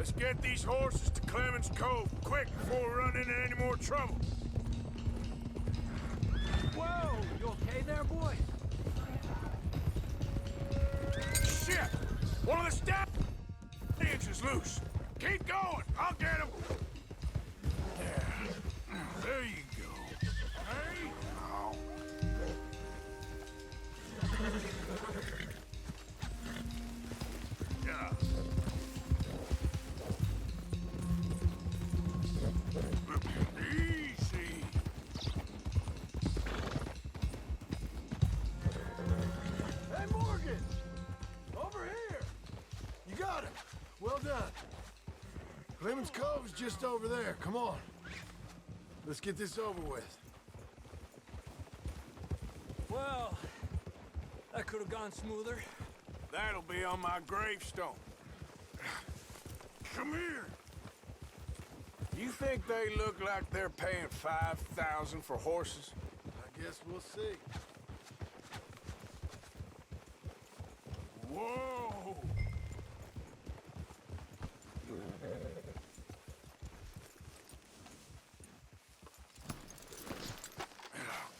Let's get these horses to Clemens Cove, quick, before we run into any more trouble. Whoa! You okay there, boy? Shit! One of the stallions is loose. Keep going. I'll get him. Yeah. There you go. Hey. Oh. Yeah. Easy. Hey, Morgan! Over here! You got him. Well done. Clemens Cove's just over there. Come on. Let's get this over with. Well, that could have gone smoother. That'll be on my gravestone. Come here. You think they look like they're paying $5,000 for horses? I guess we'll see. Whoa!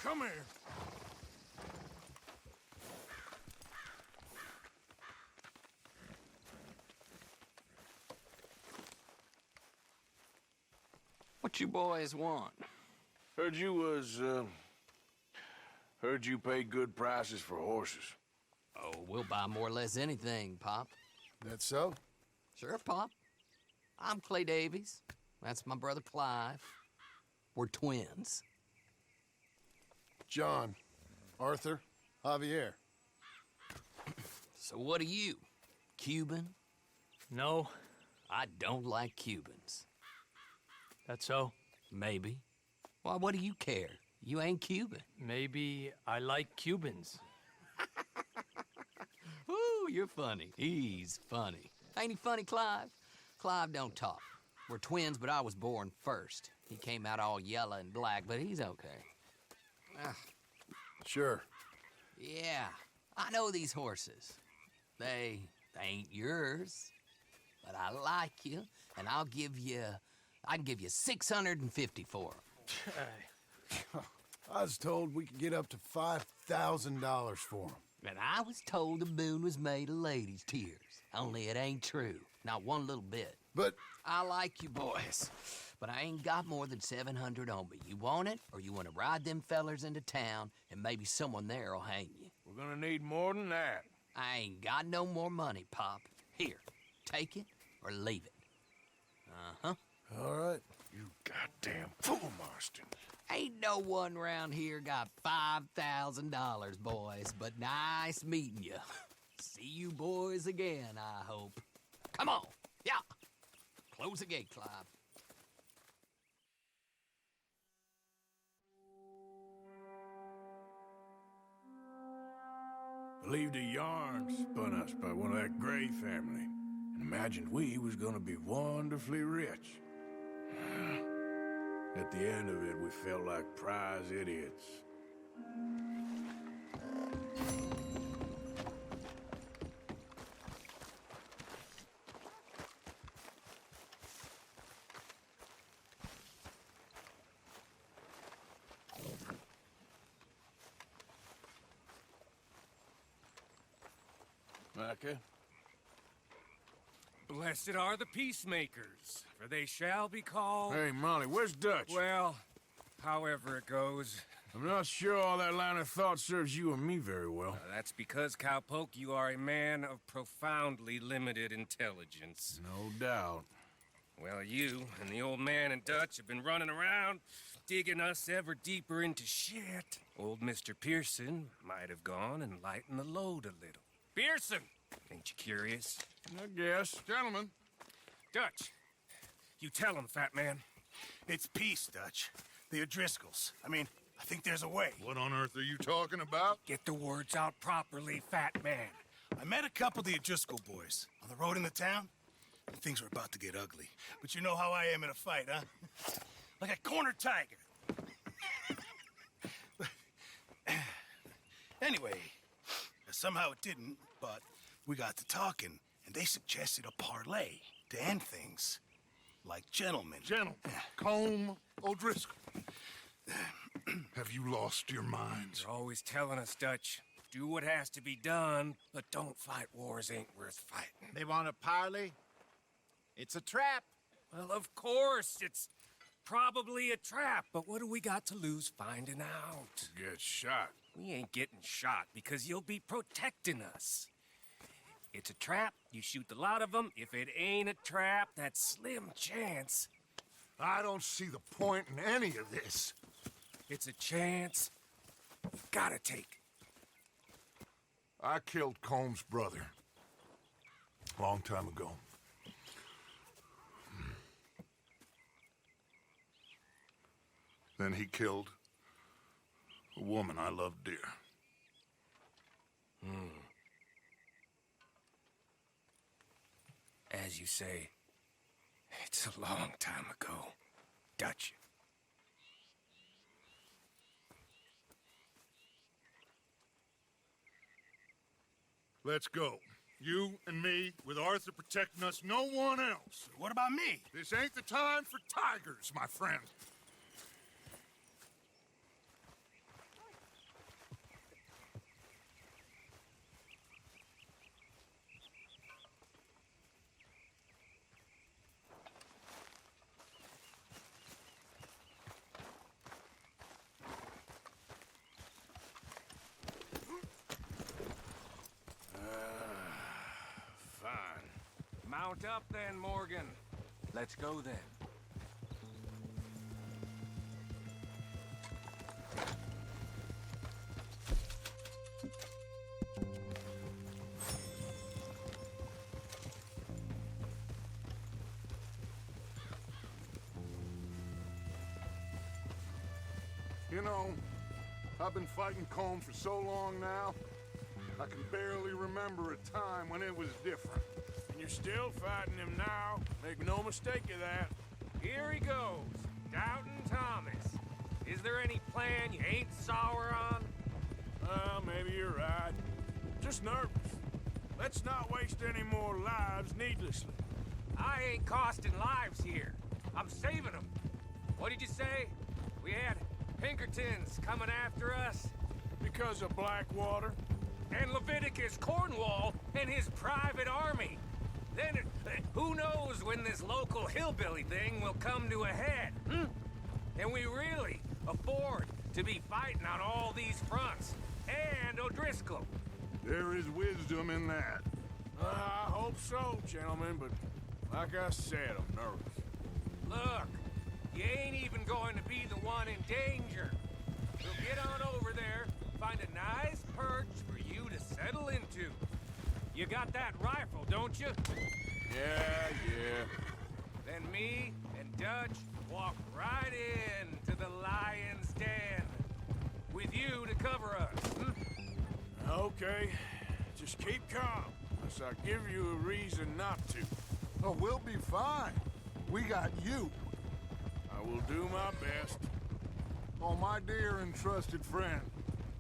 Come here. What you boys want? Heard you pay good prices for horses. Oh, we'll buy more or less anything, Pop. That so? Sure, Pop. I'm Clay Davies. That's my brother Clive. We're twins. John, Arthur, Javier. So what are you? Cuban? No, I don't like Cubans. that's so. Maybe. Why, what do you care? You ain't Cuban. Maybe I like Cubans. Ooh, you're funny. He's funny. Ain't he funny, Clive? Clive don't talk. We're twins, but I was born first. He came out all yellow and black, but he's okay. Ah, Sure. yeah, I know these horses. They ain't yours, but I like you, and I can give you 650 for them. I was told we could get up to $5,000 for them. And I was told the moon was made of ladies' tears. Only it ain't true. Not one little bit. But I like you boys, but I ain't got more than 700 on me. You want it, or you want to ride them fellers into town, and maybe someone there'll hang you. We're gonna need more than that. I ain't got no more money, Pop. Here, take it or leave it. Uh-huh. all right. You goddamn fool, Marston. Ain't no one round here got $5,000, boys, but nice meeting you. See you boys again, I hope. Come on, yeah. Close the gate, Clive. Believed a yarn spun us by one of that Gray family, and imagined we was gonna be wonderfully rich. At the end of it, we felt like prize idiots. Micah? Blessed are the peacemakers, for they shall be called... Hey, Molly, where's Dutch? Well, however it goes. I'm not sure all that line of thought serves you and me very well. That's because, Cowpoke, you are a man of profoundly limited intelligence. No doubt. Well, you and the old man and Dutch have been running around, digging us ever deeper into shit. Old Mr. Pearson might have gone and lightened the load a little. Pearson! Ain't you curious? I guess. Gentlemen. Dutch, you tell him, fat man. It's peace, Dutch. The O'Driscolls. I mean, I think there's a way. What on earth are you talking about? Get the words out properly, fat man. I met a couple of the O'Driscoll boys on the road into town, and things were about to get ugly. But you know how I am in a fight, huh? Like a cornered tiger. Anyway, somehow it didn't, but we got to talking, and they suggested a parlay. damn things like gentlemen. Gentlemen, Colm O'Driscoll. Have you lost your minds? You're always telling us, Dutch, do what has to be done, but don't fight wars ain't worth fighting. They want a parley? It's a trap. Well, of course, it's probably a trap, but what do we got to lose finding out? Get shot. We ain't getting shot because you'll be protecting us. It's a trap, you shoot the lot of them. If it ain't a trap, that's slim chance. I don't see the point in any of this. It's a chance you've gotta take. I killed Colm's brother. A long time ago. Then he killed a woman I loved dear. As you say, it's a long time ago, Dutch. Let's go. You and me, with Arthur protecting us, no one else. What about me? This ain't the time for tigers, my friend. Mount up then, Morgan. Let's go then. You know, I've been fighting Colm for so long now, I can barely remember a time when it was different. And you're still fighting him now. Make no mistake of that. Here he goes, Doubting Thomas. Is there any plan you ain't sour on? Well, maybe you're right. Just nervous. Let's not waste any more lives needlessly. I ain't costing lives here. I'm saving them. What did you say? We had Pinkertons coming after us? Because of Blackwater? And Leviticus Cornwall and his private army. Then, who knows when this local hillbilly thing will come to a head, Can we really afford to be fighting on all these fronts? And O'Driscoll. There is wisdom in that. I hope so, gentlemen, but like I said, I'm nervous. Look, you ain't even going to be the one in danger. So get on over there, find a nice perch for you to settle into. You got that rifle, don't you? Yeah. Then me and Dutch walk right in to the lion's den. With you to cover us, Okay, just keep calm, unless I give you a reason not to. Oh, we'll be fine. We got you. I will do my best. Oh, my dear and trusted friend,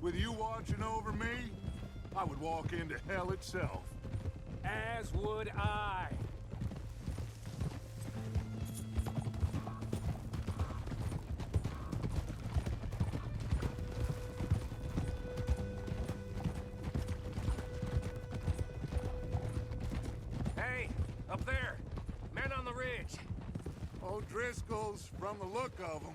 with you watching over me, I would walk into hell itself. As would I. Hey, up there. Men on the ridge. O'Driscoll's, from the look of them.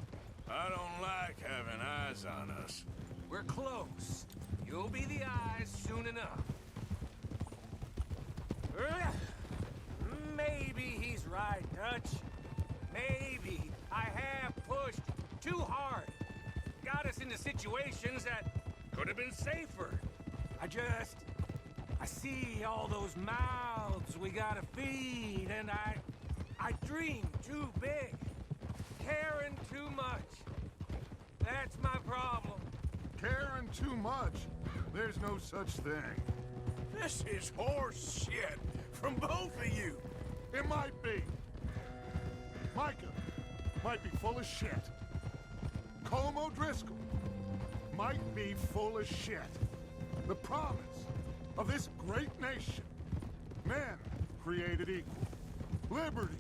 I don't like having eyes on us. We're close. You'll be the eyes soon enough. Maybe he's right, Dutch. Maybe I have pushed too hard. Got us into situations that could have been safer. I see all those mouths we gotta feed, and I dream too big. Caring too much. That's my problem. Caring too much? There's no such thing. This is horse shit from both of you. It might be. Micah might be full of shit. Colm O'Driscoll might be full of shit. The promise of this great nation. Men created equal. liberty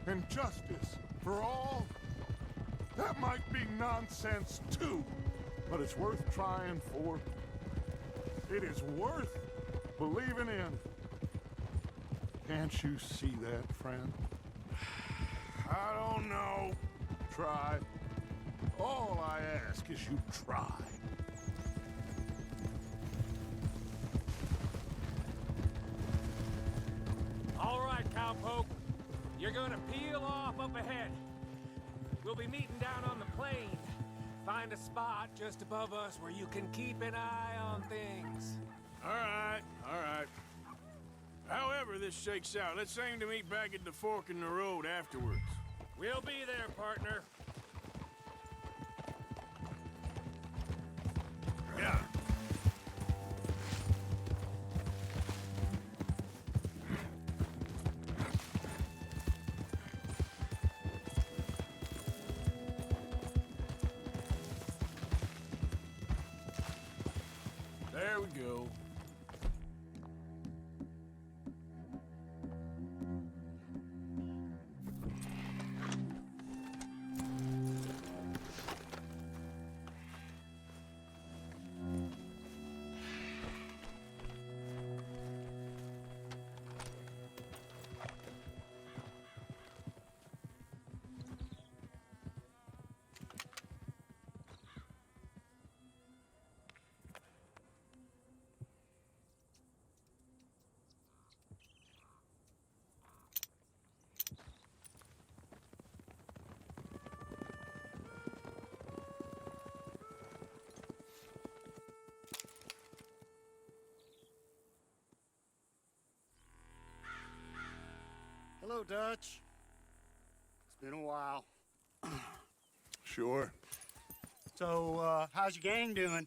and justice for all, that might be nonsense too, but it's worth trying for. It is worth believing in. Can't you see that, friend? I don't know. Try. All I ask is you try. All right, cowpoke. You're gonna peel off up ahead. We'll be meeting down on the plain. Find a spot just above us where you can keep an eye on things. All right, all right. However this shakes out, let's aim to meet back at the fork in the road afterwards. We'll be there, partner. Yeah. There we go. Hello, Dutch. It's been a while. Sure. So, how's your gang doing?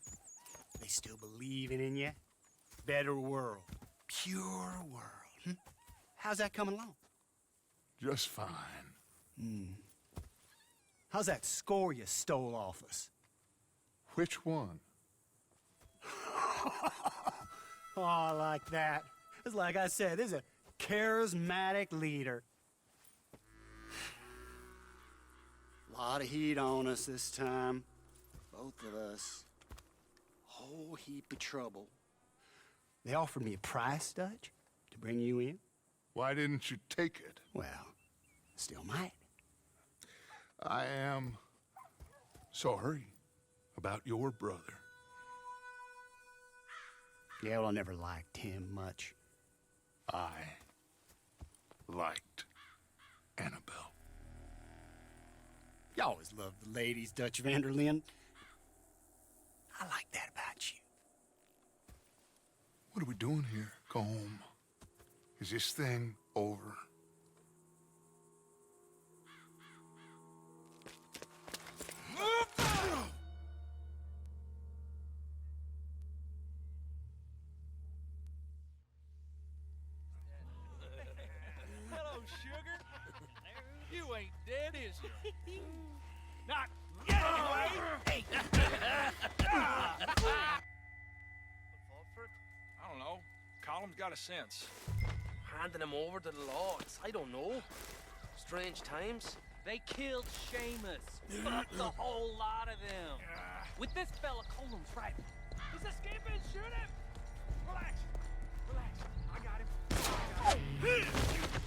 They still believing in you? Better world. Pure world. Hmm? How's that coming along? Just fine. How's that score you stole off us? Which one? Oh, I like that. It's like I said, this is a charismatic leader. Lot of heat on us this time. Both of us. Whole heap of trouble. They offered me a price, Dutch, to bring you in. Why didn't you take it? Well, still might. I am sorry about your brother. Yeah, well, I never liked him much. I liked Annabelle. You always loved the ladies, Dutch Vanderlyn. I like that about you. What are we doing here? Go home. Is this thing over? Hello, sugar. You ain't dead, is you? Not yet, anyway. Hey. I don't know. Column's got a sense. Handing him over to the lords. I don't know. Strange times. They killed Seamus. Fuck the whole lot of them. With this fella, Colum's right. He's escaping. Shoot him. Relax. Relax. I got him.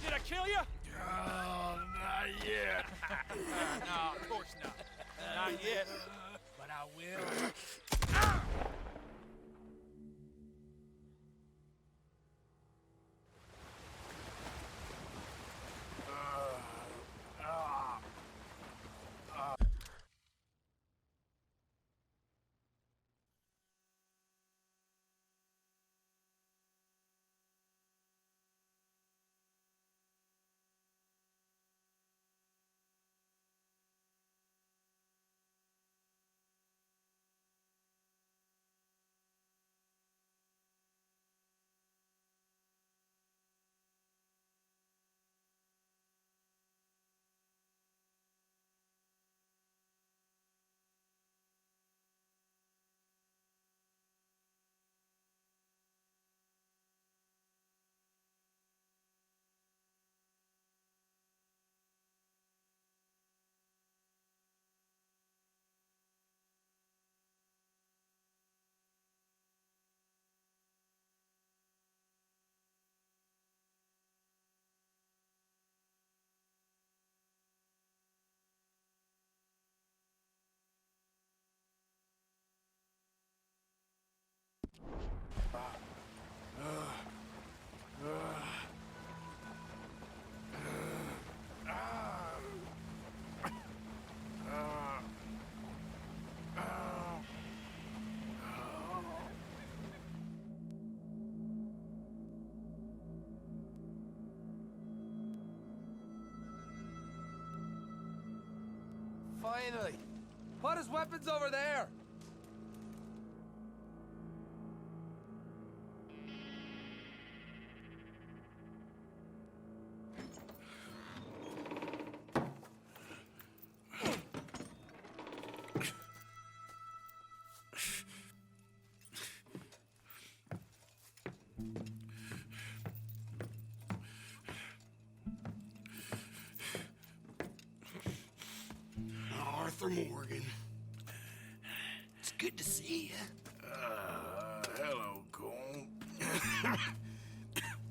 Did I kill you? Oh, not yet. No, of course not. Not yet. But I will. Finally! Put his weapons over there! Arthur Morgan. It's good to see you. Hello, Cole.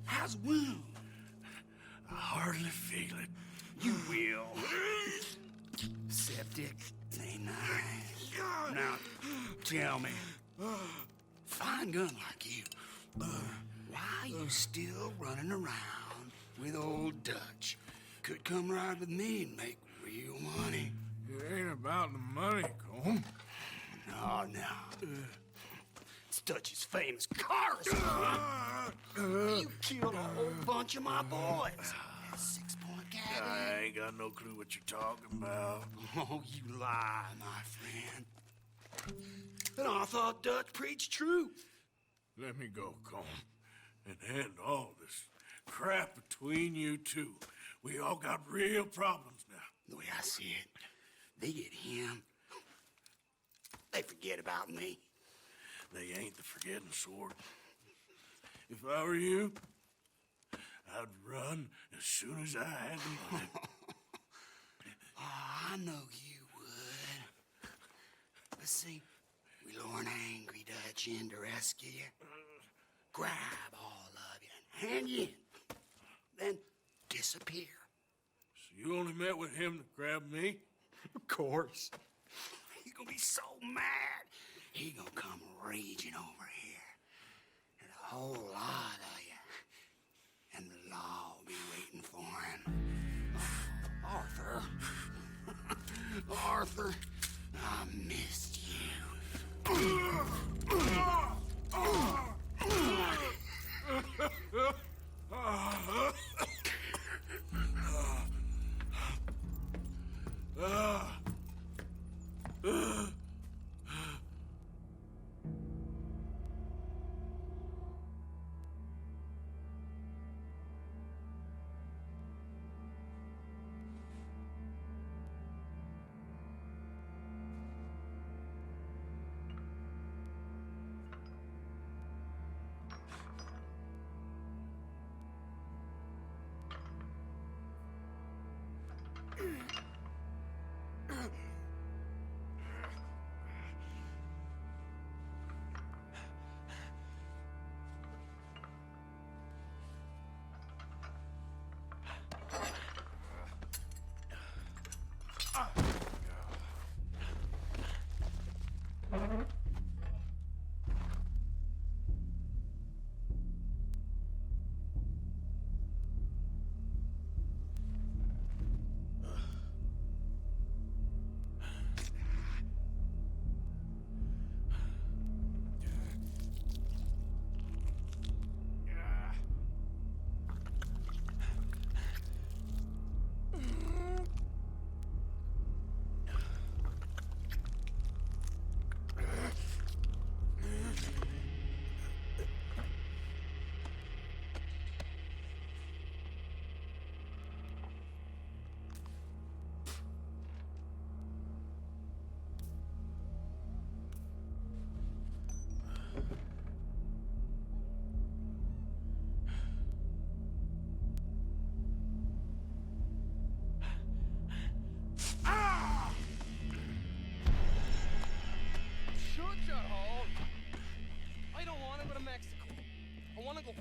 How's the wound? I hardly feel it. You will. Septic. Ain't nice. Now, tell me, fine gun like you, why you still running around with old Dutch? Could come right with me and make real money. It ain't about the money, Cole. No, no. It's Dutch's famous cars. You killed a whole bunch of my boys. That 6-point gag. I ain't got no clue what you're talking about. Oh, you lie, my friend. And I thought Dutch preached truth. Let me go, Cole, and end all this crap between you two. We all got real problems now. The way I see it, they get him. They forget about me. They ain't the forgetting sort. If I were you, I'd run as soon as I had the money. Oh, I know you would. But see, we lure an angry Dutch in to rescue you. Grab all of you and hand you in. Then disappear. So you only met with him to grab me? Of course. He gonna be so mad. He gonna come raging over here. And a whole lot of you. And the law will be waiting for him. Oh, Arthur. Arthur, I missed you.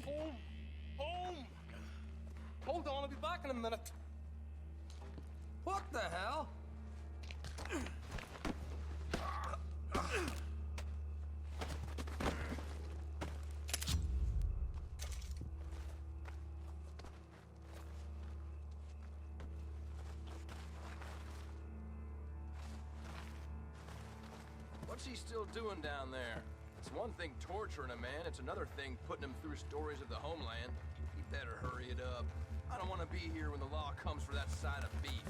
Home. Home. Hold on, I'll be back in a minute. What the hell? What's he still doing down there? It's one thing torturing a man, it's another thing putting him through stories of the homeland. He better hurry it up. I don't want to be here when the law comes for that side of beef.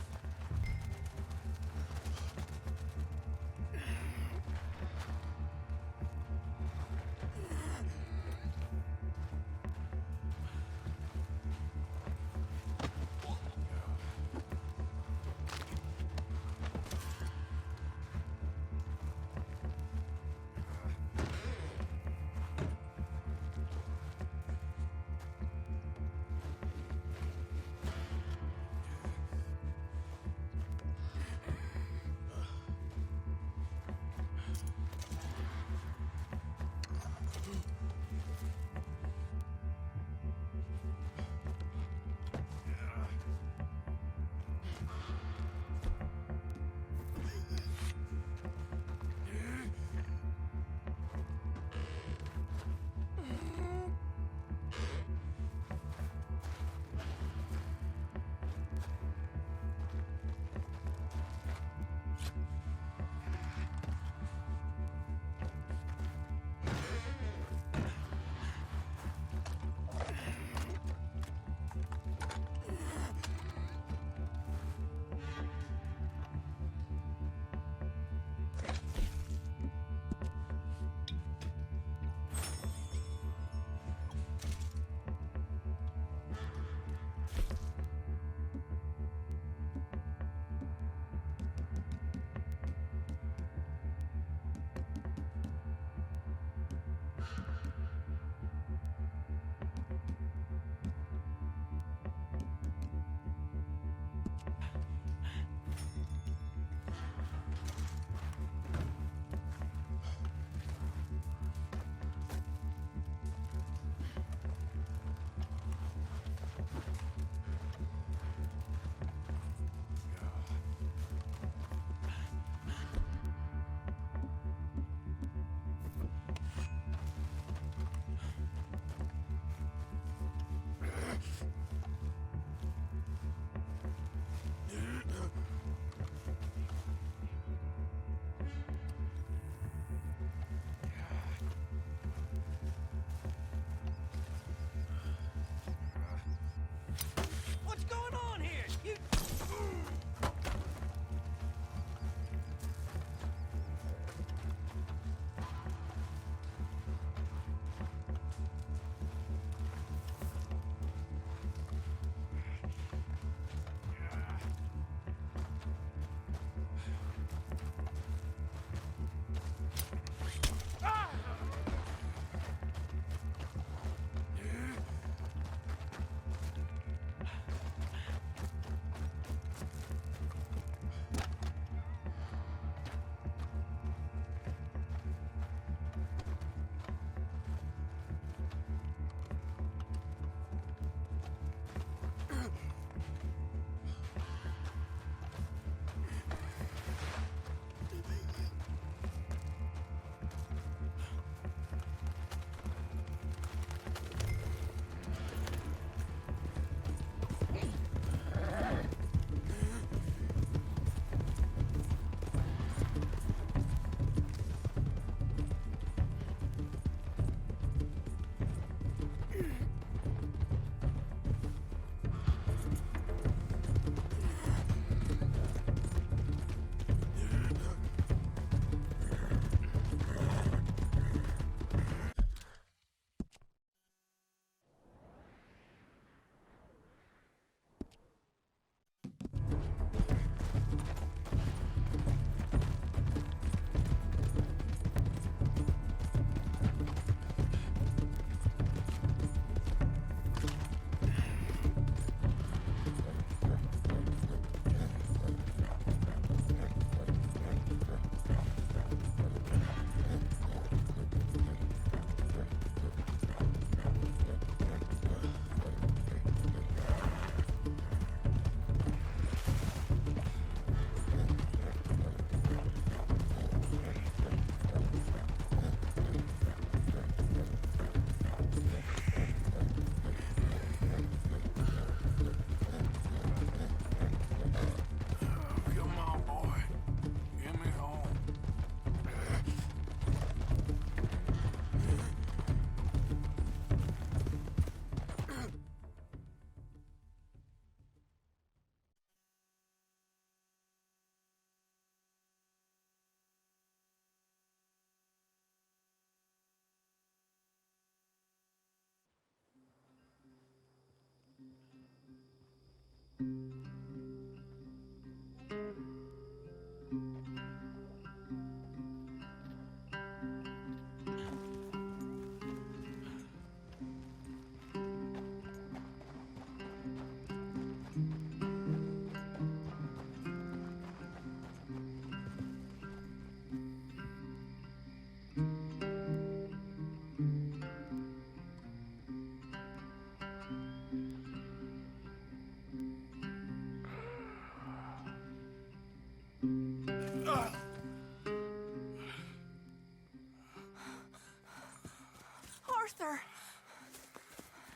Arthur!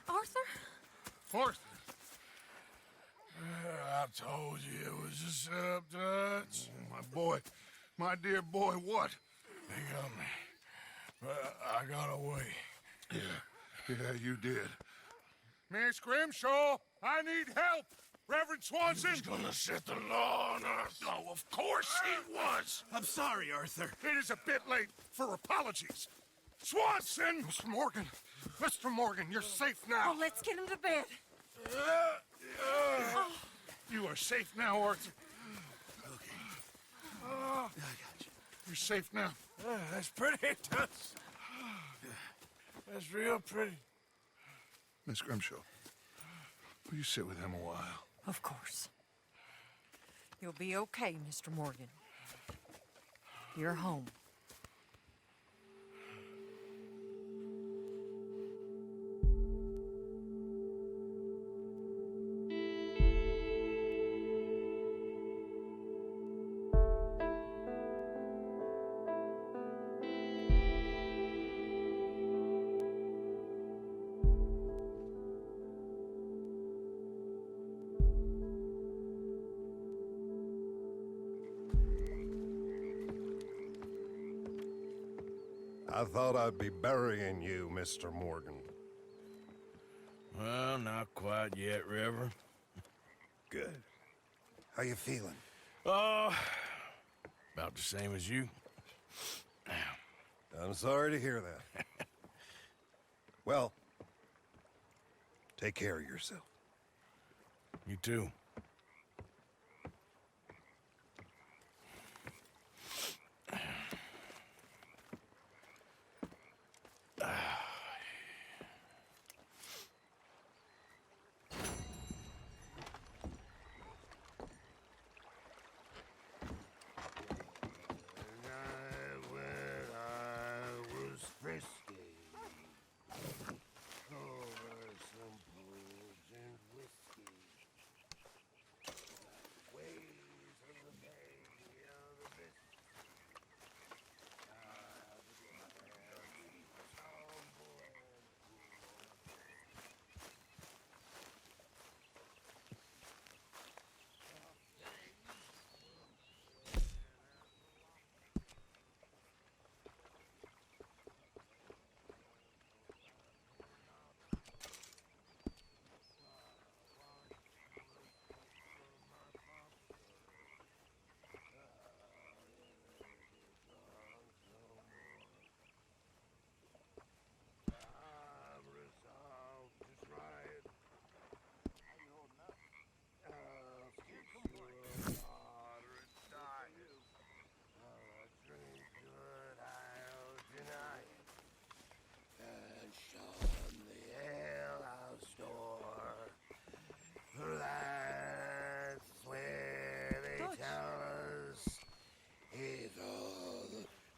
Arthur? Arthur. I told you it was a setup, Dutch. My boy, my dear boy, what? They got me. But I got away. Yeah, you did. Miss Grimshaw, I need help! Reverend Swanson! He's gonna set the law on us. Oh, of course he was. I'm sorry, Arthur. It is a bit late for apologies. Swanson! Mr. Morgan, you're safe now. Oh, let's get him to bed. You are safe now, Arthur. Okay. I got you. You're safe now. That's pretty, Dutch. That's real pretty. Miss Grimshaw, will you sit with him a while? Of course. You'll be okay, Mr. Morgan. You're home. I thought I'd be burying you, Mr. Morgan. Well, not quite yet, Reverend. Good. How you feeling? Oh, about the same as you. I'm sorry to hear that. Well, take care of yourself. You too.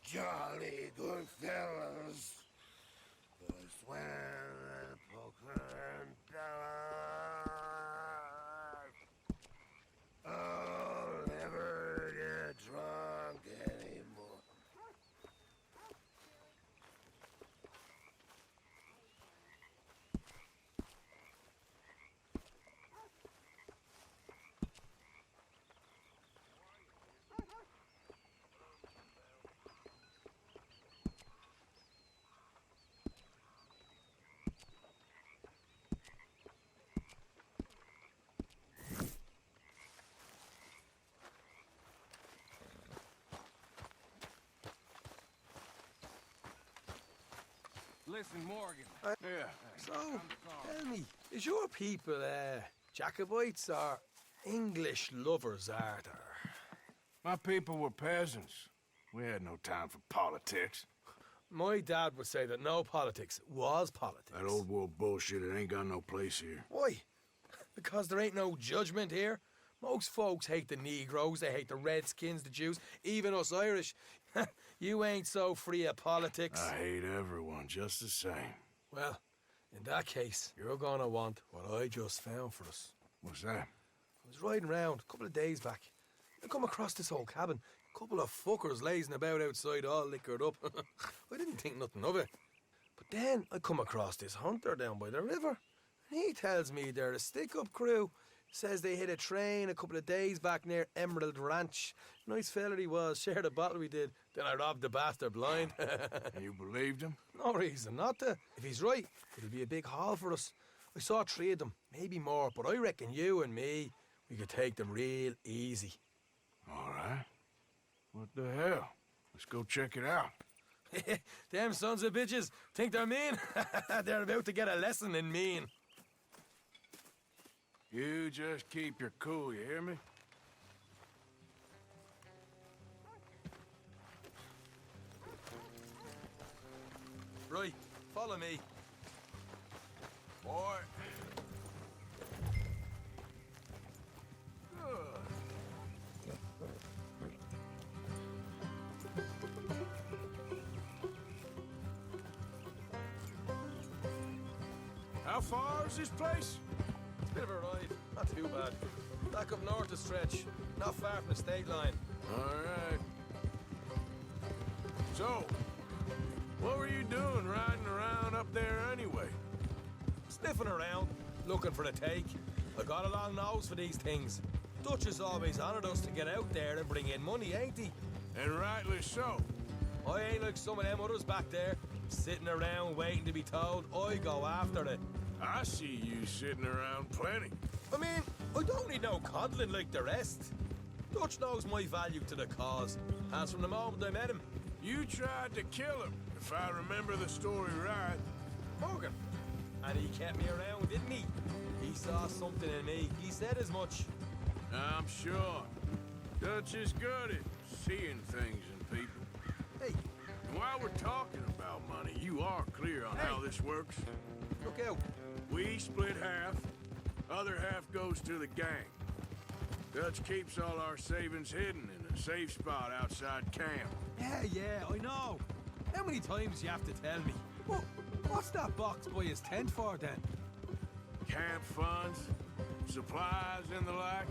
Jolly good fellas. But I swear that poker and dollars. I'll never get drunk anymore. Listen, Morgan. So, tell me, is your people, Jacobites or English lovers, are there? My people were peasants. We had no time for politics. My dad would say that no politics was politics. That old world bullshit, it ain't got no place here. Why? Because there ain't no judgment here. Most folks hate the Negroes, they hate the Redskins, the Jews, even us Irish. You ain't so free of politics. I hate everyone just the same. Well, in that case, you're gonna want what I just found for us. What's that? I was riding around a couple of days back. I come across this old cabin. A couple of fuckers lazing about outside all liquored up. I didn't think nothing of it. But then I come across this hunter down by the river. And he tells me they're a stick-up crew. Says they hit a train a couple of days back near Emerald Ranch. Nice fella he was, shared a bottle we did. Then I robbed the bastard blind. You believed him? No reason not to. If he's right, it'll be a big haul for us. I saw 3 of them, maybe more, but I reckon you and me, we could take them real easy. All right. What the hell? Let's go check it out. Them sons of bitches think they're mean. They're about to get a lesson in mean. You just keep your cool, you hear me? Right, follow me. Boy. How far is this place? Bit of a ride, not too bad. Back up north a stretch, not far from the state line. All right. So, what were you doing riding around up there anyway? Sniffing around, looking for a take. I got a long nose for these things. Dutch has always honoured us to get out there and bring in money, ain't he? And rightly so. I ain't like some of them others back there, sitting around waiting to be told. I go after it. I see you sitting around plenty. I mean, I don't need no coddling like the rest. Dutch knows my value to the cause, as from the moment I met him. You tried to kill him, if I remember the story right. Morgan. And he kept me around, didn't he? He saw something in me. He said as much. I'm sure. Dutch is good at seeing things in people. Hey. And while we're talking about money, you are clear on how this works? Look out. We split half. Other half goes to the gang. Dutch keeps all our savings hidden in a safe spot outside camp. Yeah, I know. How many times you have to tell me? What's that box by his tent for, then? Camp funds, supplies, and the like.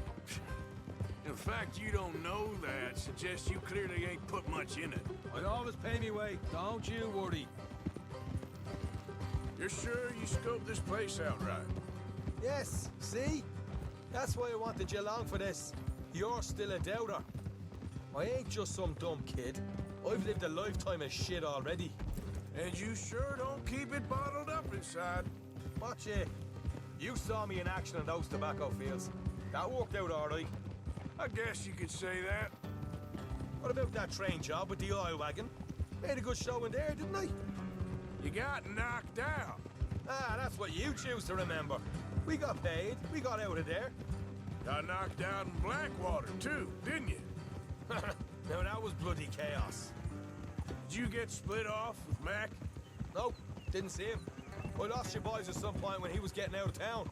In fact, you don't know that suggests you clearly ain't put much in it. I always pay me way, don't you worry. You're sure you scoped this place out right? Yes, see? That's why I wanted you along for this. You're still a doubter. I ain't just some dumb kid. I've lived a lifetime of shit already. And you sure don't keep it bottled up inside. Watch it. You saw me in action in those tobacco fields. That worked out all right. I guess you could say that. What about that train job with the oil wagon? Made a good show in there, didn't I? You got knocked out. Ah, that's what you choose to remember. We got paid. We got out of there. Got knocked out in Blackwater, too, didn't you? Now, that was bloody chaos. Did you get split off with Mac? Nope, didn't see him. I lost your boys at some point when he was getting out of town.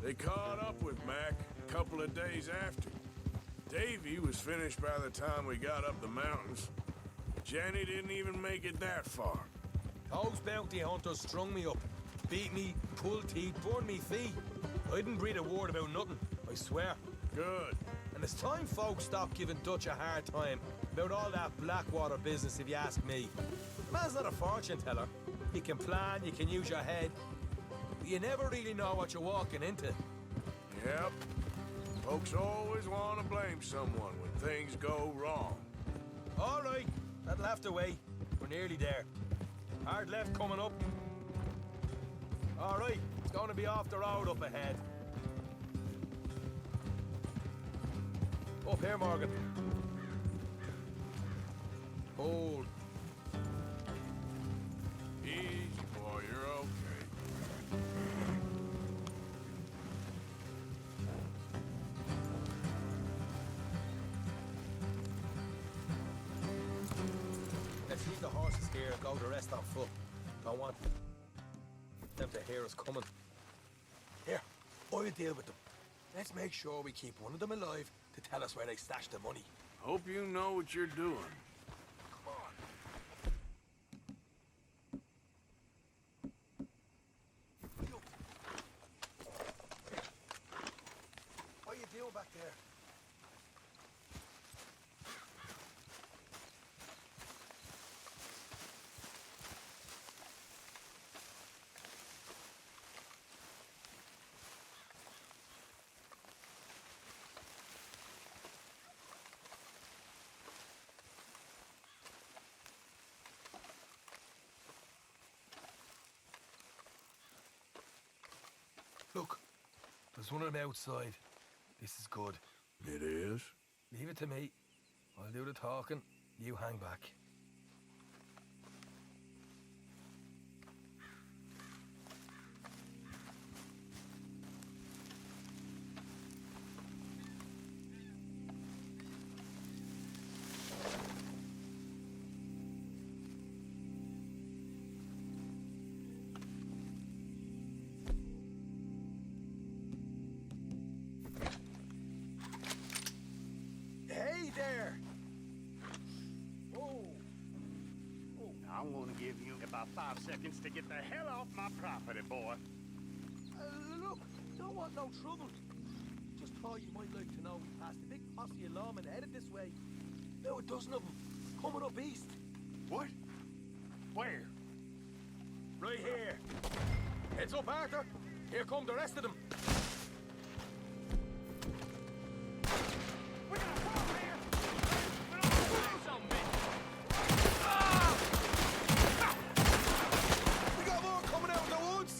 They caught up with Mac a couple of days after. Davy was finished by the time we got up the mountains. Jenny didn't even make it that far. Those bounty hunters strung me up, beat me, pulled teeth, burned me feet. I didn't breathe a word about nothing, I swear. Good. And it's time folks stopped giving Dutch a hard time about all that Blackwater business, if you ask me. The man's not a fortune teller. You can plan, you can use your head, but you never really know what you're walking into. Yep. Folks always want to blame someone when things go wrong. All right, that'll have to wait. We're nearly there. Hard left coming up. All right, it's going to be off the road up ahead. Up here, Morgan. Hold. Easy, boy, you're okay. Let's leave the horses here and go the rest on foot. Don't want them to hear us coming. Here, I'll deal with them. Let's make sure we keep one of them alive to tell us where they stashed the money. Hope you know what you're doing. Come on. What are you doing back there? Look, there's one of them outside. This is good. It is? Leave it to me. I'll do the talking. You hang back. Hey there! Oh. I'm gonna give you about 5 seconds to get the hell off my property, boy. Look, don't want no trouble. Just thought you might like to know we passed a big posse of lawmen headed this way. Now a dozen of them, coming up east. What? Where? Right here. Heads up, Arthur. Here come the rest of them. We got a problem here! We don't have to do something! We got more coming out of the woods.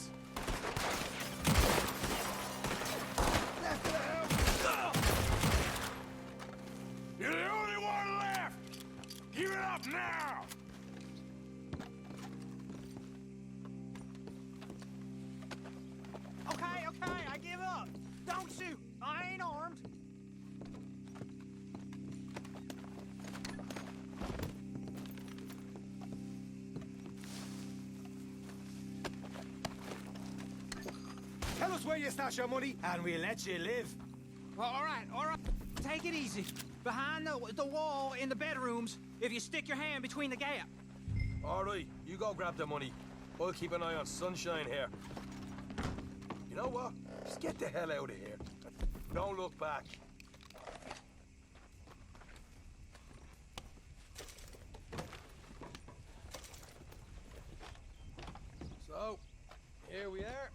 Left of the house. You're the only one left! Give it up now! Okay, I give up. Don't shoot. I ain't armed. Tell us where you stash your money, and we'll let you live. Well, all right. Take it easy. Behind the wall in the bedrooms, if you stick your hand between the gap. All right, you go grab the money. I'll keep an eye on Sunshine here. You know what? Just get the hell out of here. Don't look back. So, here we are.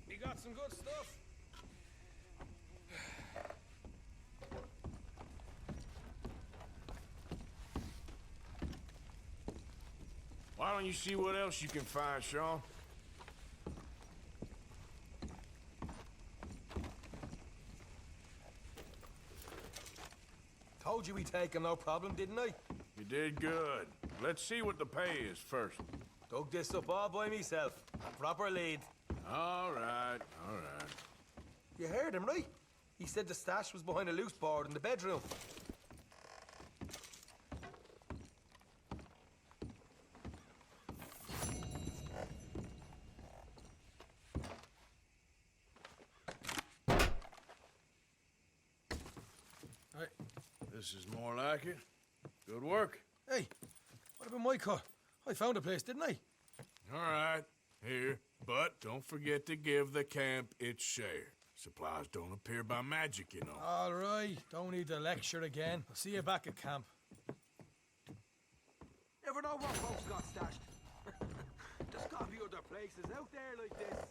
We got some good stuff. Why don't you see what else you can find, Sean? Told you we'd take him, no problem, didn't I? You did good. Let's see what the pay is first. Dug this up all by myself. A proper lead. All right. You heard him, right? He said the stash was behind a loose board in the bedroom. Hey, this is more like it. Good work. Hey, what about my car? I found a place, didn't I? All right, here. But don't forget to give the camp its share. Supplies don't appear by magic, you know. All right, don't need to lecture again. I'll see you back at camp. Never know what folks got stashed. There's gotta be other places out there like this.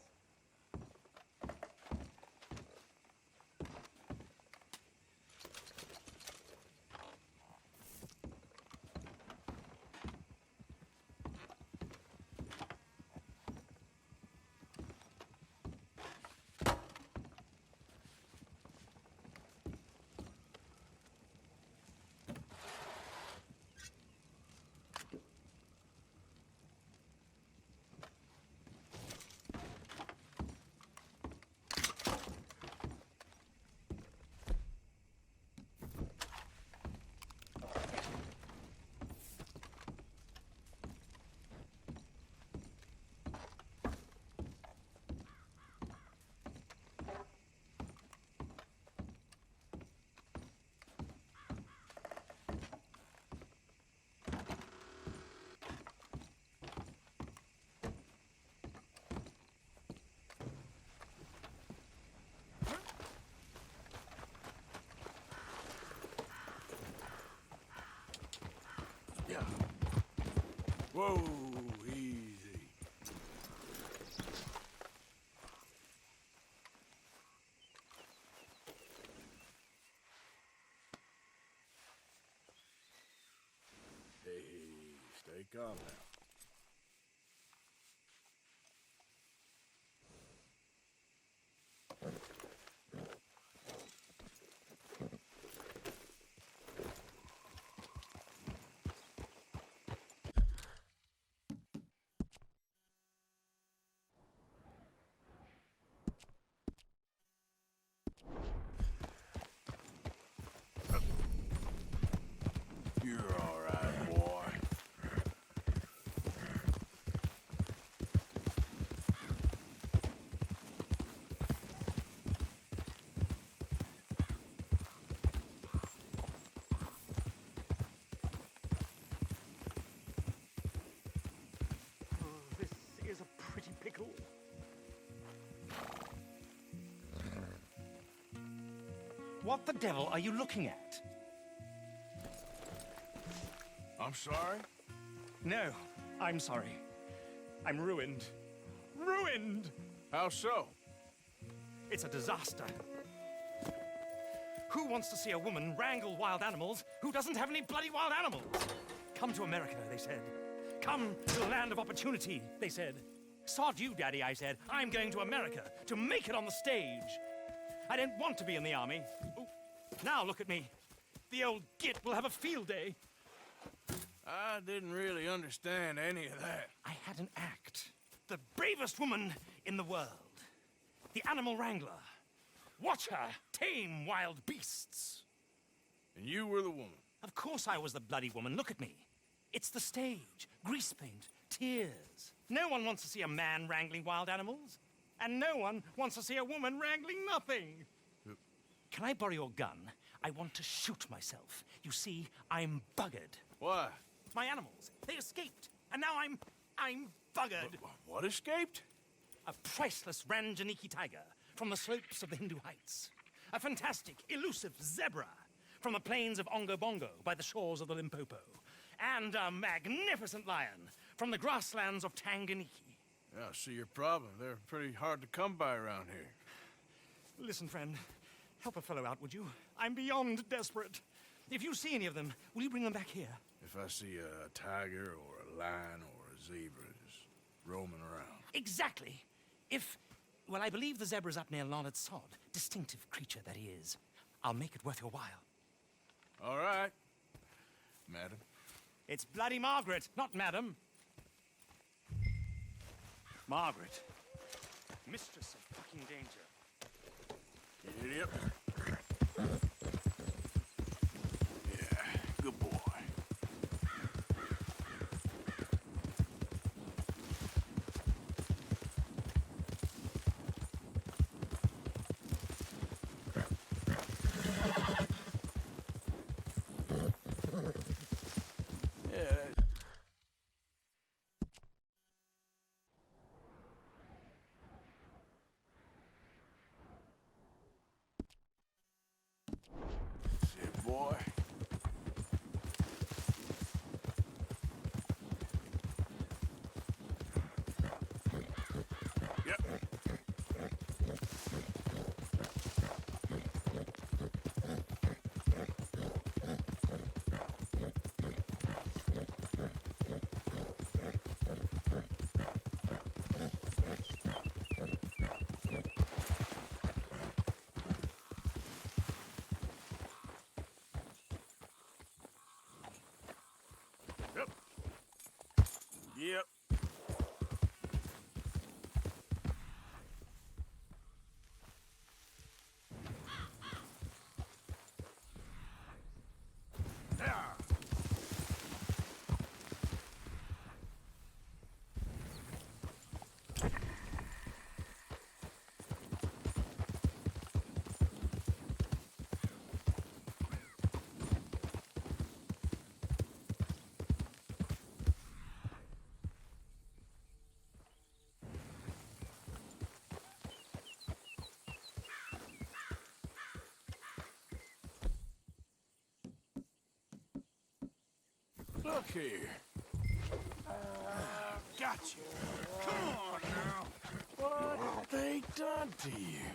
Whoa, easy. Hey, stay calm now. You're all right, boy. This is a pretty pickle. What the devil are you looking at? I'm sorry? No, I'm sorry. I'm ruined. Ruined! How so? It's a disaster. Who wants to see a woman wrangle wild animals who doesn't have any bloody wild animals? Come to America, they said. Come to the land of opportunity, they said. Sod you, Daddy, I said. I'm going to America to make it on the stage. I didn't want to be in the army. Ooh, now look at me. The old git will have a field day. I didn't really understand any of that. I had an act. The bravest woman in the world. The animal wrangler. Watch her tame wild beasts. And you were the woman? Of course I was the bloody woman. Look at me. It's the stage. Grease paint. Tears. No one wants to see a man wrangling wild animals. And no one wants to see a woman wrangling nothing. Can I borrow your gun? I want to shoot myself. You see, I'm buggered. Why? My animals, they escaped. And now I'm buggered. What escaped? A priceless Ranjaniki tiger from the slopes of the Hindu Heights. A fantastic, elusive zebra from the plains of Ongo Bongo by the shores of the Limpopo. And a magnificent lion from the grasslands of Tanganyika. Yeah, I see your problem. They're pretty hard to come by around here. Listen, friend, help a fellow out, would you? I'm beyond desperate. If you see any of them, will you bring them back here? If I see a tiger or a lion or a zebra just roaming around. Exactly. Well, I believe the zebra's up near Larned Sod. Distinctive creature that he is. I'll make it worth your while. All right, madam. It's bloody Margaret, not madam. Margaret. Mistress of fucking danger. Idiot. Yeah, good boy. Boy. Yep. Yep. Look here. Got you. Come on now. What have they done to you?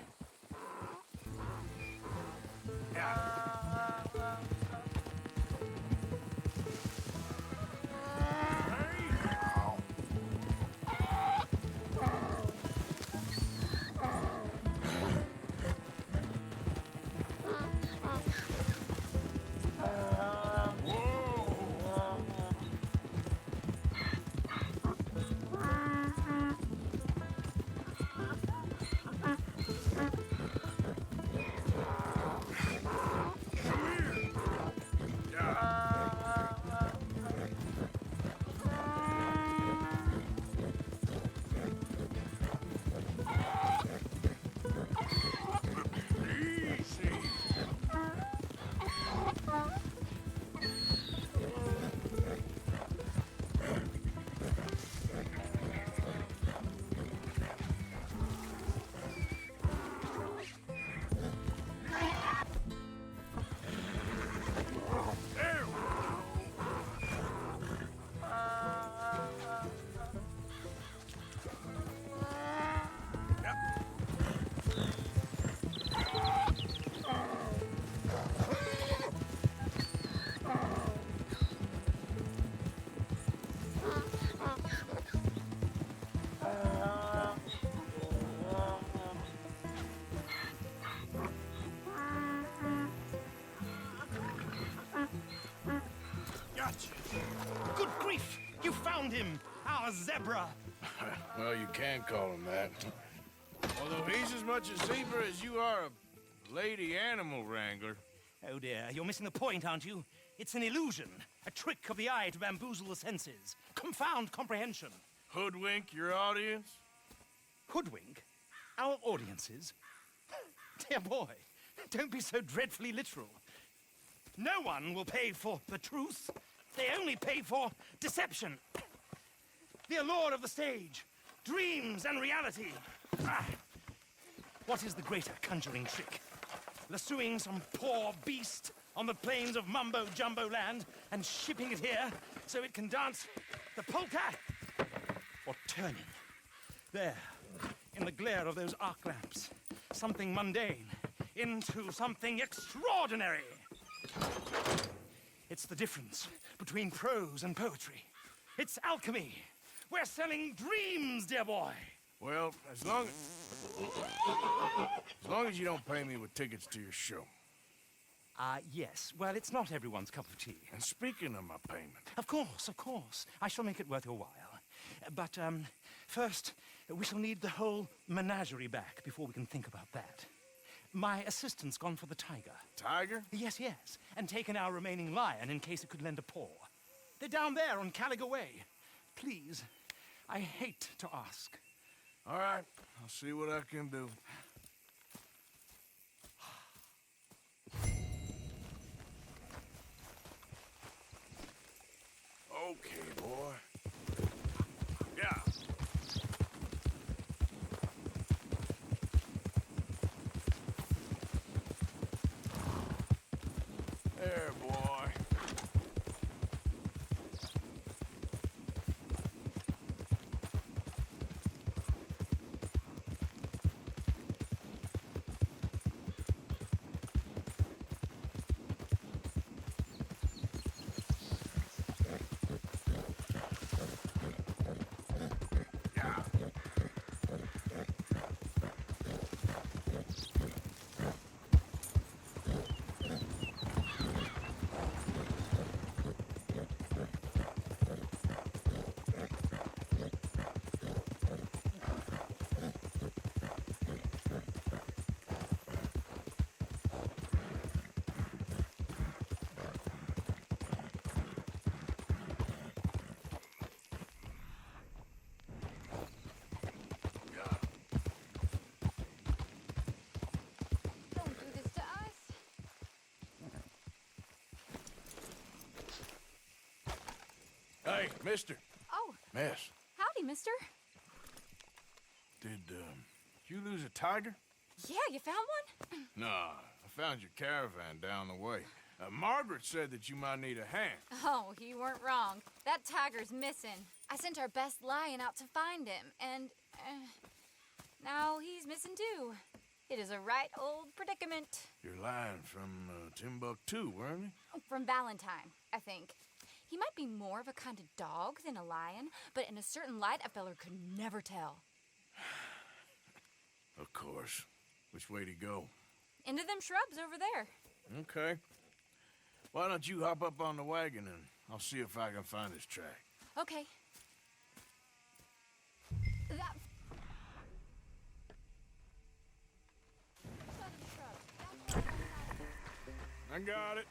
Good grief! You found him! Our zebra! Well, you can call him that. Although he's as much a zebra as you are a lady animal wrangler. Oh dear, you're missing the point, aren't you? It's an illusion, a trick of the eye to bamboozle the senses, confound comprehension. Hoodwink your audience? Hoodwink? Our audiences? Dear boy, don't be so dreadfully literal. No one will pay for the truth. They only pay for deception. The allure of the stage, dreams and reality. What is the greater conjuring trick? Lassoing some poor beast on the plains of mumbo-jumbo land and shipping it here so it can dance the polka? Or turning, there, in the glare of those arc lamps, something mundane into something extraordinary? It's the difference between prose and poetry. It's alchemy. We're selling dreams, dear boy. Well, as long as you don't pay me with tickets to your show. Yes. Well, it's not everyone's cup of tea. And speaking of my payment... Of course, of course. I shall make it worth your while. But, first, we shall need the whole menagerie back before we can think about that. My assistant's gone for the tiger. Tiger? Yes, yes. And taken our remaining lion in case it could lend a paw. They're down there on Caliga Way. Please, I hate to ask. All right, I'll see what I can do. Okay, boy. Yeah. There, boy. Hey, mister. Oh. Miss. Howdy, mister. Did you lose a tiger? Yeah, you found one? Nah, I found your caravan down the way. Margaret said that you might need a hand. Oh, you weren't wrong. That tiger's missing. I sent our best lion out to find him, and now he's missing too. It is a right old predicament. You're lying from Timbuktu, weren't you? From Valentine, I think. He might be more of a kind of dog than a lion, but in a certain light, a feller could never tell. Of course. Which way to go? Into them shrubs over there. Okay. Why don't you hop up on the wagon and I'll see if I can find his track. Okay. That... I got it.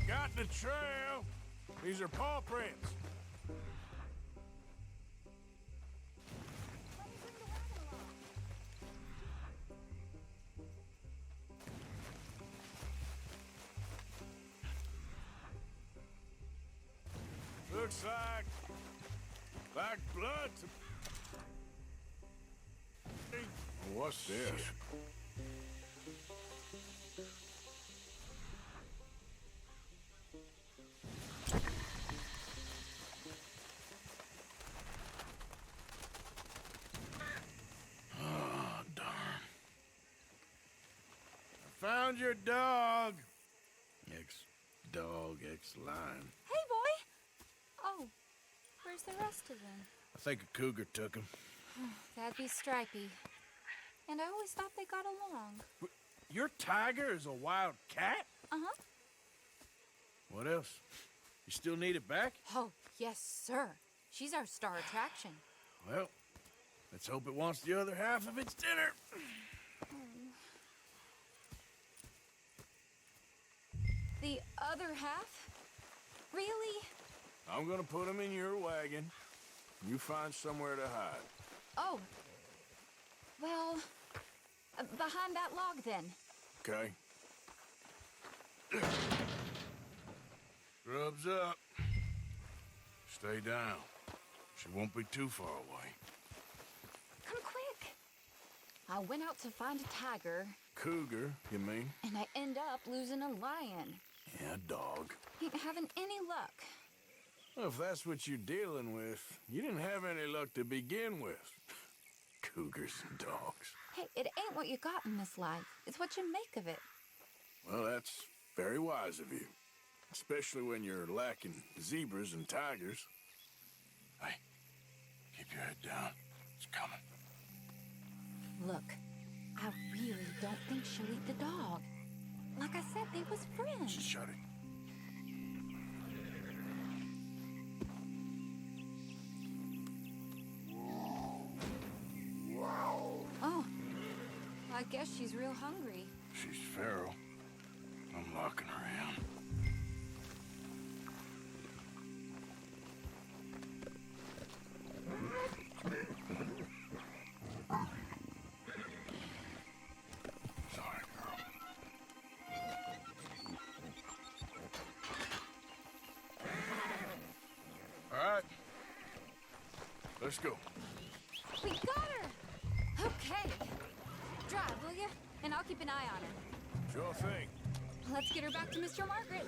Got the trail. These are paw prints. Looks like blood. What's this? Oh, darn. I found your dog. Ex-dog, ex-lion. Hey, boy! Oh, where's the rest of them? I think a cougar took him. That'd be Stripey. And I always thought they got along. Your tiger is a wild cat? Uh-huh. What else? You still need it back? Oh, yes, sir. She's our star attraction. Well, let's hope it wants the other half of its dinner. The other half? Really? I'm gonna put him in your wagon. You find somewhere to hide. Oh. Well, behind that log, then. Okay. Grub's up. Stay down. She won't be too far away. Come quick. I went out to find a tiger. Cougar, you mean? And I end up losing a lion. Yeah, dog. Ain't having any luck. Well, if that's what you're dealing with, you didn't have any luck to begin with. Cougars and dogs. Hey, it ain't what you got in this life. It's what you make of it. Well, that's very wise of you. Especially when you're lacking zebras and tigers. Hey, keep your head down. It's coming. Look, I really don't think she'll eat the dog. Like I said, they was friends. Shut it. Oh, I guess she's real hungry. She's feral. I'm locking her in. Sorry, girl. All right. Let's go. We got her! Okay. Drive, will you? And I'll keep an eye on her. Sure thing. Let's get her back to Mr. Margaret.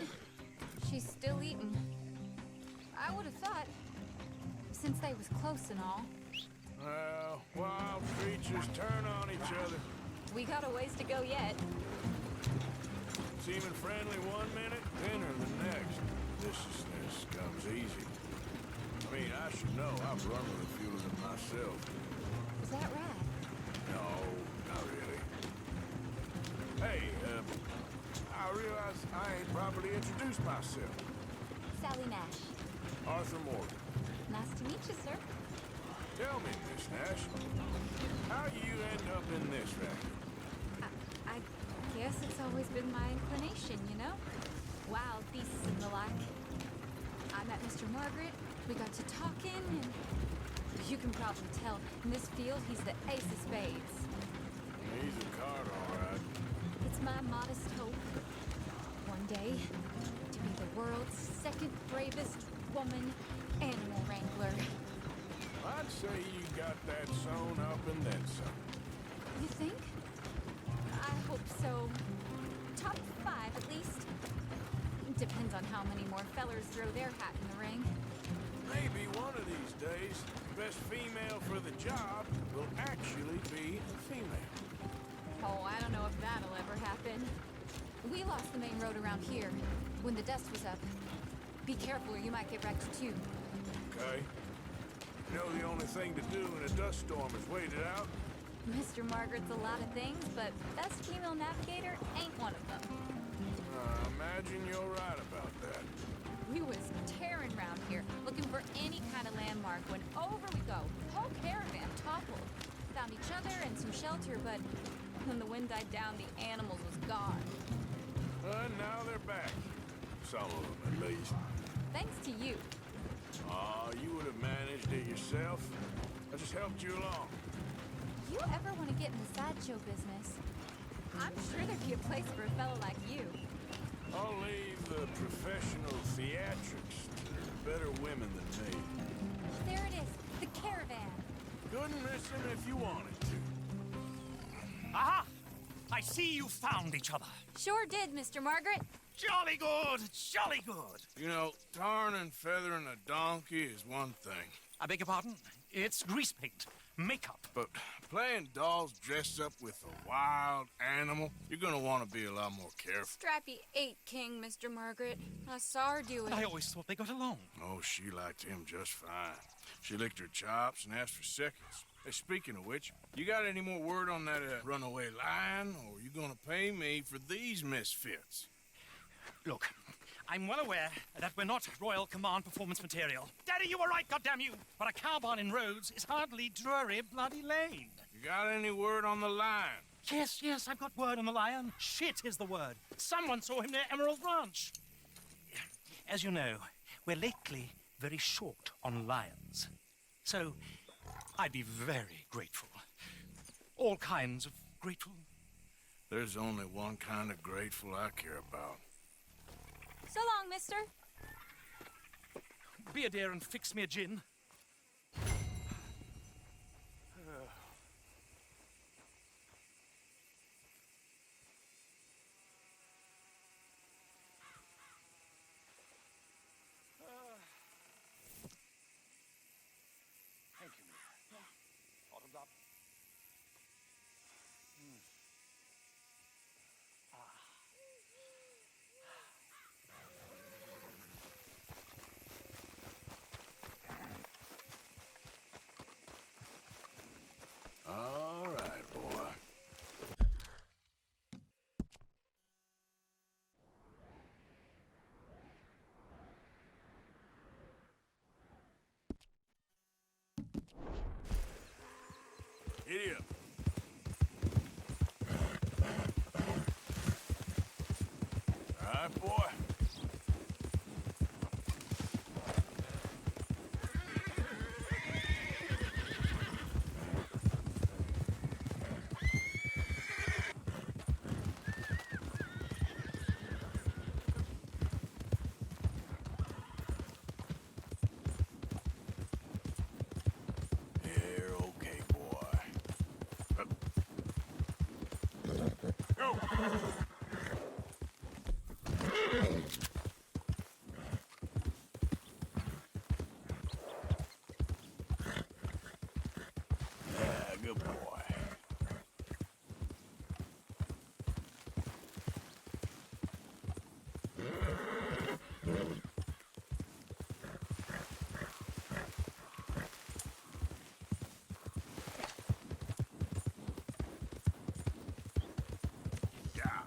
She's still eating. I would have thought, since they was close and all. Well, wild creatures turn on each other. We got a ways to go yet. Seeming friendly one minute, dinner the next. Viciousness comes easy. I mean, I should know. I've run with a few of them myself. Is that right? No, not really. Hey, I realize I ain't properly introduced myself. Sally Nash. Arthur Morgan. Nice to meet you, sir. Tell me, Miss Nash, how you end up in this racket? I guess it's always been my inclination, you know? Wild beasts and the like. I met Mr. Margaret. We got to talking, and you can probably tell, in this field, he's the ace of spades. He's a card, all right. It's my modest hope, one day, to be the world's second bravest woman animal wrangler. I'd say you got that sewn up and then some. You think? I hope so. Top 5, at least. Depends on how many more fellers throw their hat in the ring. Maybe one of these days, the best female for the job will actually be a female. Oh, I don't know if that'll ever happen. We lost the main road around here when the dust was up. Be careful or you might get wrecked too. Okay. You know the only thing to do in a dust storm is wait it out? Mr. Margaret's a lot of things, but best female navigator ain't one of them. I imagine you're right about that. We was tearing around here, looking for any kind of landmark when over we go. Whole caravan toppled. Found each other and some shelter, but when the wind died down, the animals was gone. And now they're back. Some of them, at least. Thanks to you. Aw, you would have managed it yourself. I just helped you along. You ever want to get in the sideshow business? I'm sure there'd be a place for a fellow like you. I'll leave the professional theatrics to better women than me. There it is, the caravan. Couldn't miss him if you wanted to. Aha! I see you found each other. Sure did, Mr. Margaret. Jolly good, jolly good. You know, tarring and feathering a donkey is one thing. I beg your pardon? It's grease paint, makeup. But playing dolls dressed up with a wild animal, you're gonna want to be a lot more careful. Strappy ate King, Mr. Margaret. I saw her do it. I always thought they got along. Oh, she liked him just fine. She licked her chops and asked for seconds. Hey, speaking of which, you got any more word on that runaway lion, or you gonna pay me for these misfits? Look, I'm well aware that we're not Royal Command performance material. Daddy, you were right, goddamn you! But a cow barn in Rhodes is hardly Drury Bloody Lane. You got any word on the lion? Yes, I've got word on the lion. Shit is the word. Someone saw him near Emerald Ranch. As you know, we're lately very short on lions. So, I'd be very grateful. All kinds of grateful. There's only one kind of grateful I care about. So long, mister. Be a dear and fix me a gin. Thank you, Mia. Bottoms up. All right, boy. Giddy up. All right, boy. You're okay, boy. Go! Yeah, good boy. Yeah.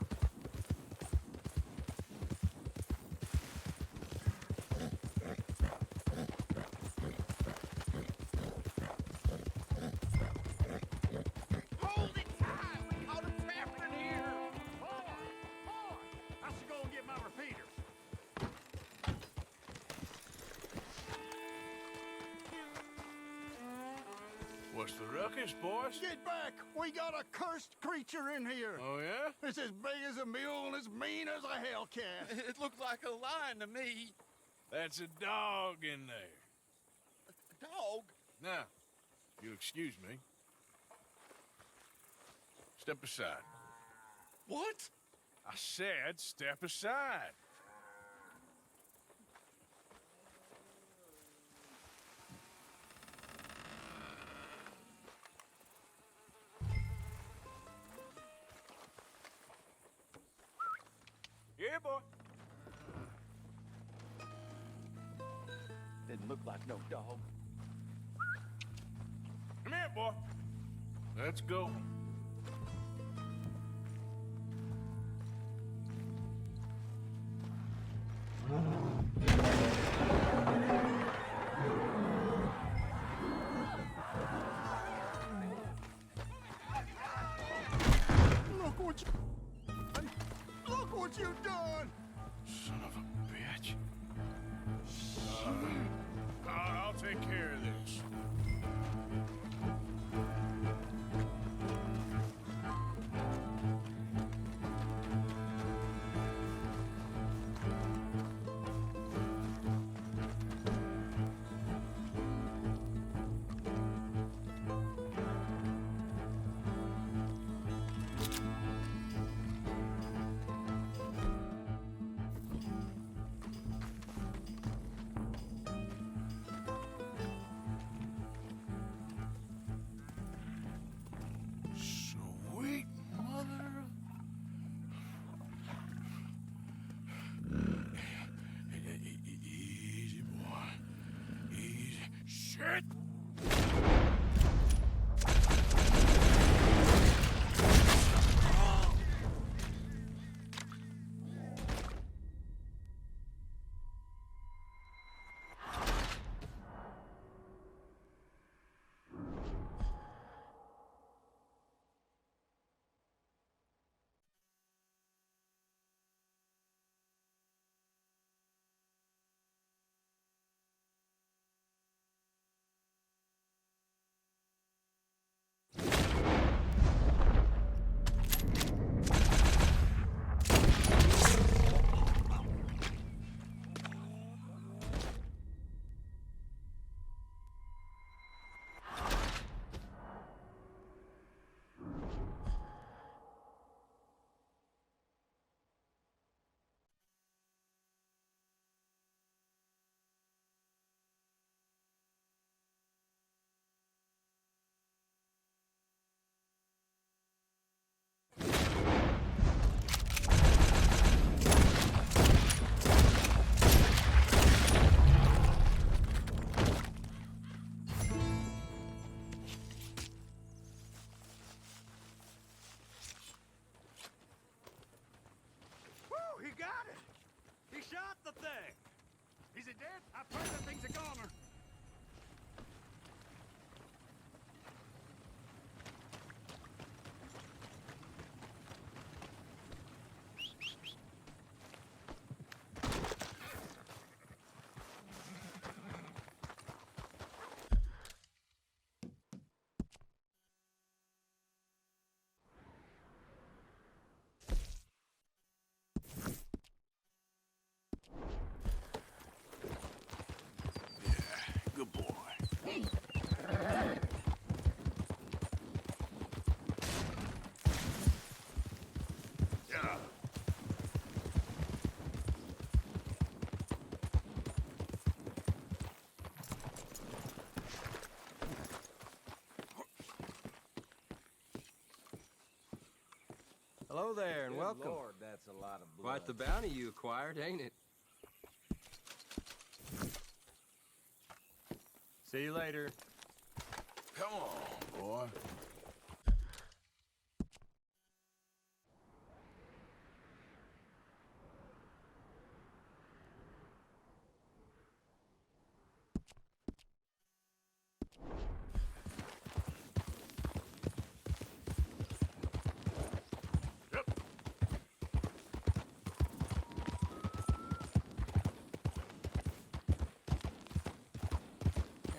What's the ruckus, boys? Get back! We got a cursed creature in here! Oh, yeah? It's as big as a mule and as mean as a hellcat. It looked like a lion to me. That's a dog in there. A dog? Now, if you'll excuse me. Step aside. What? I said step aside. Yeah, boy. Didn't look like no dog. Come here, boy. Let's go. Look what you've done! Son of a bitch. I'll take care of this. Sweet mother of... Easy, boy. Easy. Shit! Woo, he got it! He shot the thing! Is it dead? I pray the thing's a goner. Good boy. Yeah. Hello there, and welcome. Lord, that's a lot of blood. Quite the bounty you acquired, ain't it? See you later. Come on, boy.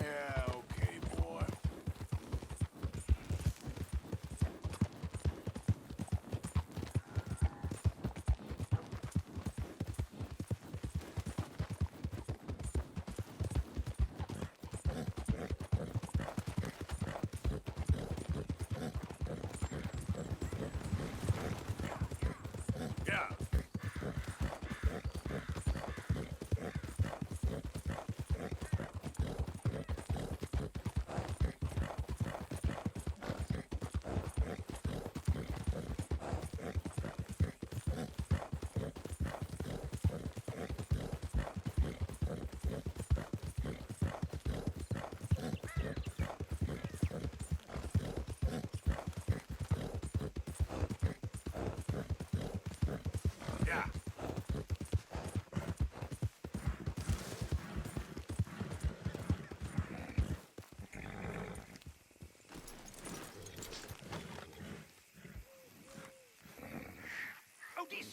Yeah, okay, boy.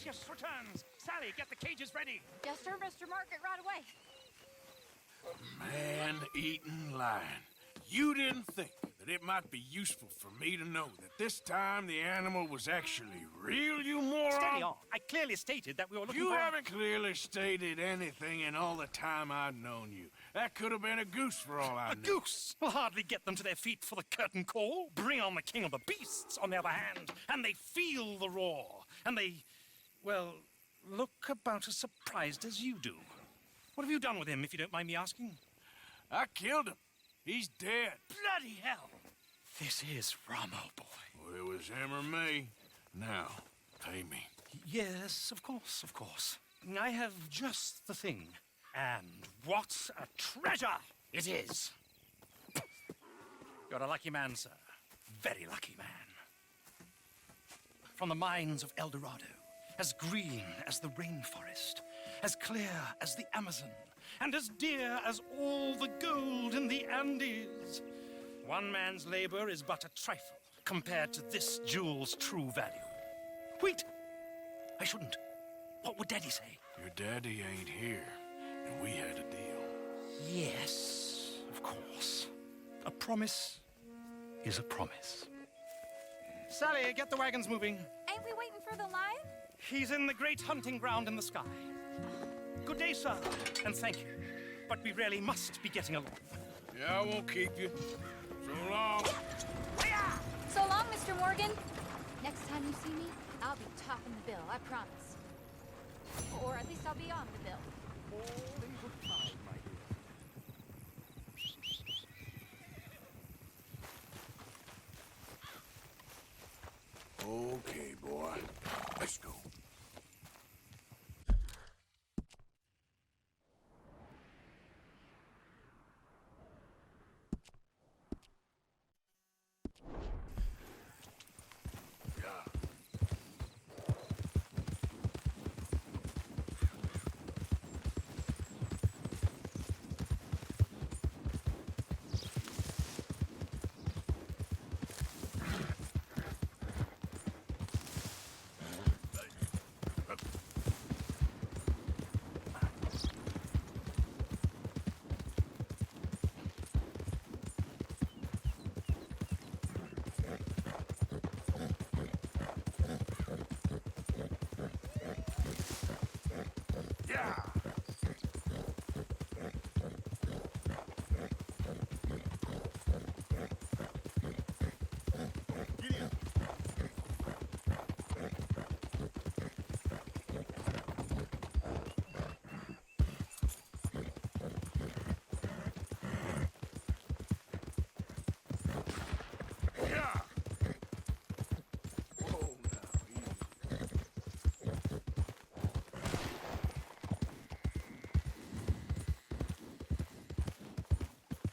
Lucius returns. Sally, get the cages ready. Yes, sir, Mr. Market, right away. Man-eating lion. You didn't think that it might be useful for me to know that this time the animal was actually real, you moron? Steady on. I clearly stated that we were looking You for... haven't clearly stated anything in all the time I've known you. That could have been a goose for all I A knew. goose will hardly get them to their feet for the curtain call. Bring on the king of the beasts, on the other hand, and they feel the roar. And they, well, look about as surprised as you do. What have you done with him, if you don't mind me asking? I killed him. He's dead. Bloody hell! This is Ramo, boy. Well, it was him or me. Now, pay me. Yes, of course, of course. I have just the thing. And what a treasure it is! You're a lucky man, sir. Very lucky man. From the mines of El Dorado, as green as the rainforest, as clear as the Amazon, and as dear as all the gold in the Andes. One man's labor is but a trifle compared to this jewel's true value. Wait! I shouldn't. What would Daddy say? Your daddy ain't here, and we had a deal. Yes, of course. A promise is a promise. Sally, get the wagons moving. Ain't we waiting for the lion? He's in the great hunting ground in the sky. Good day, sir, and thank you. But we really must be getting along. Yeah, I won't keep you. So long. So long, Mr. Morgan. Next time you see me, I'll be topping the bill, I promise. Or at least I'll be on the bill. All in good time, my dear. Okay, boy. Let's go.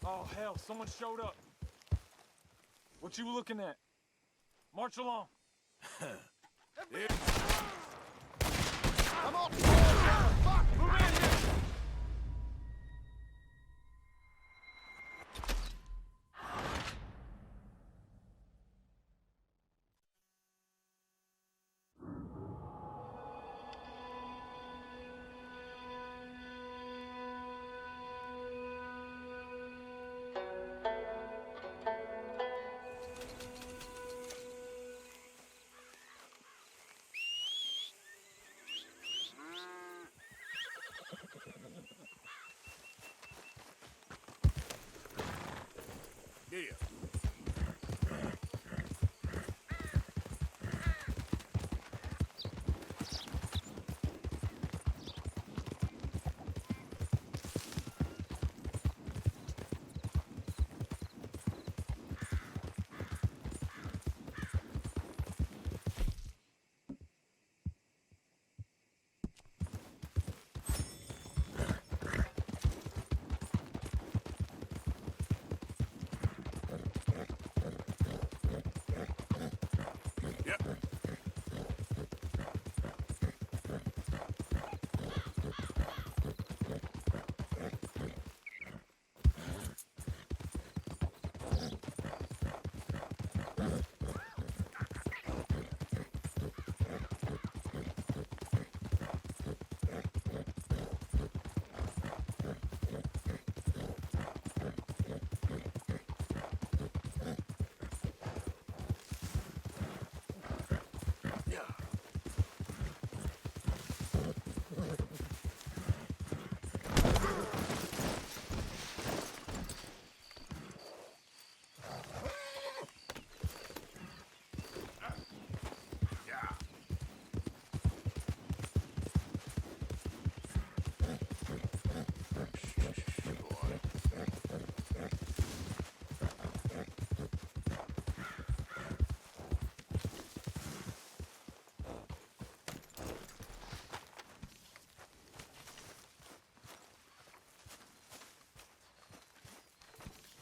Oh, hell, someone showed up. What you looking at? March along. I'm on! Fuck! Move in here! Yeah.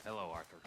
Hello, Arthur.